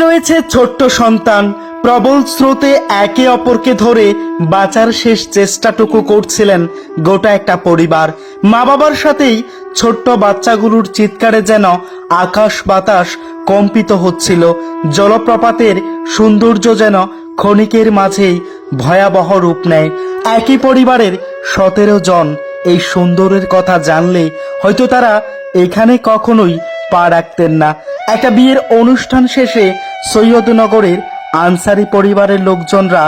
রয়েছে ছোট্ট সন্তান, প্রবল স্রোতে একে অপরকে ধরে বাঁচার শেষ চেষ্টাটুকু করছিলেন গোটা একটা পরিবার। মা বাবার সাথেই ছোট্ট বাচ্চাগুলোর চিৎকারে যেন আকাশ বাতাস কম্পিত হচ্ছিল। জলপ্রপাতের সৌন্দর্য যেন ক্ষণিকের মাঝেই ভয়াবহ রূপ নেয়। একই পরিবারের 17 জন এই সুন্দরের কথা জানলে হয়তো তারা এখানে কখনোই পা রাখতেন না। একটা বিয়ের অনুষ্ঠান শেষে সৈয়দনগরের আনসারি পরিবারের লোকজনরা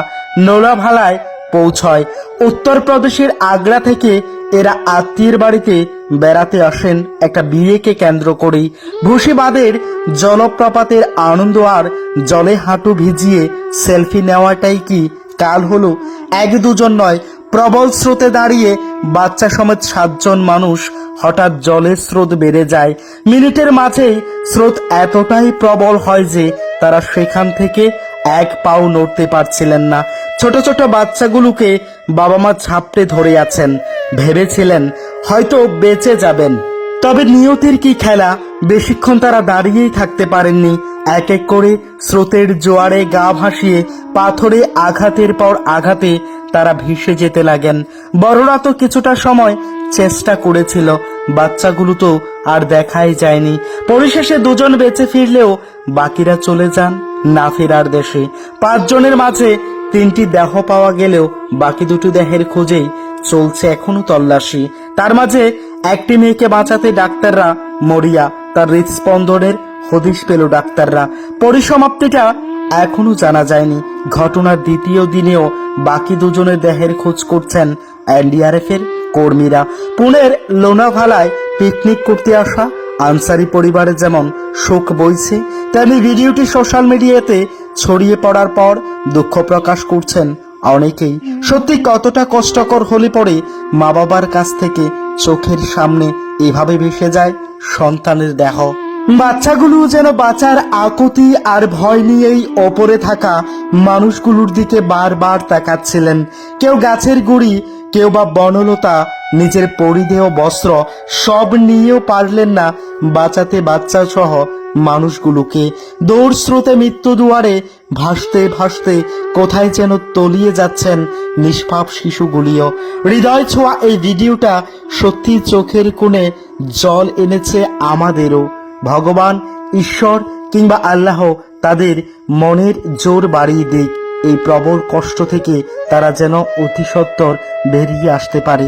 নোলাভালায় পৌঁছয়। উত্তরপ্রদেশের আগ্রা থেকে এরা আত্মীয়ের বাড়িতে বেড়াতে আসেন একটা বিয়েকে কেন্দ্র করেই। ভুসিবাদের জলপ্রপাতের আনন্দ আর জলে হাঁটু ভিজিয়ে সেলফি নেওয়াটাই কি কাল হলো? এক দুজন নয়, প্রবল স্রোতে দাঁড়িয়ে বাচ্চা সমেত 7 জন মানুষ। হঠাৎ জলের স্রোত বেড়ে যায়। মিনিটের মাঝেই স্রোত এতটাই প্রবল হয় যে তারা সেখান থেকে এক পাও নড়তে পারছিলেন না। ছোট ছোট বাচ্চাগুলোকে বাবা মা ঝাপটে ধরে আছেন। ভেবেছিলেন হয়তো বেঁচে যাবেন, তবে নিয়তির কি খেলা, বেশিক্ষণ তারা দাঁড়িয়েই থাকতে পারেননি। এক এক করে স্রোতের জোয়ারে গা ভাসিয়ে পাথরে আঘাতের পর আঘাতে তারা ভেসে যেতে লাগেন। বড়রা তো কিছুটা সময় চেষ্টা করেছিল, বাচ্চাগুলো তো আর দেখাই যায়নি। পরিশেষে 2 জন বেঁচে ফিরলেও বাকিরা চলে যান না ফেরার দেশে। 5 জনের মাঝে 3টি দেহ পাওয়া গেলেও বাকি 2টি দেহের খোঁজেই চলছে এখনো তল্লাশি। তার মাঝে একটি মেয়েকে বাঁচাতে ডাক্তাররা মরিয়া। তার হৃদস্পন্দনের হদিশ পেল ডাক্তাররা। পরিসমাপ্তিটা এখনো জানা যায়নি। ঘটনার দ্বিতীয় দিনেও বাকি 2 জনের দেহের খোঁজ করছেন এনডিআরএফ এর কর্মীরা। পুনের লোনাভালায় পিকনিক করতে আসা আনসারি পরিবারে যেমন শোক বইছে, তেমনি ভিডিওটি সোশ্যাল মিডিয়াতে ছড়িয়ে পড়ার পর দুঃখ প্রকাশ করছেন অনেকেই। সত্যি কতটা কষ্টকর হলে পরে মা বাবার কাছ থেকে চোখের সামনে এভাবে ভেসে যায় সন্তানের দেহ। বাচ্চাগুলো যেন বাঁচার আকুতি আর ভয় নিয়েই ওপরে থাকা মানুষগুলোর দিকে বারবার তাকাচ্ছিলেন। কেউ গাছের গুড়ি, কেউ বা বনলতা, নিজের পরিধেয় বস্ত্র সব নিয়েও পারলেন না বাঁচাতে বাচ্চা সহ মানুষগুলোকে। দৌড় স্রোতে মৃত্যু দুয়ারে ভাসতে ভাসতে কোথায় যেন তলিয়ে যাচ্ছেন নিষ্পাপ শিশুগুলিও। হৃদয় ছোঁয়া এই ভিডিওটা সত্যি চোখের কোণে জল এনেছে আমাদেরও। ভগবান, ঈশ্বর কিংবা আল্লাহ তাদের মনের জোর বাড়িয়ে দিক। এই প্রবল কষ্ট থেকে তারা যেন অতি সত্বর বেরিয়ে আসতে পারে,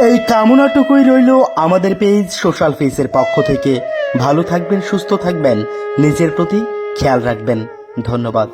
এই কামনাটুকুই রইল আমাদের পেজ সোশ্যাল ফেসের পক্ষ থেকে। ভালো থাকবেন, সুস্থ থাকবেন, নিজের প্রতি খেয়াল রাখবেন। ধন্যবাদ।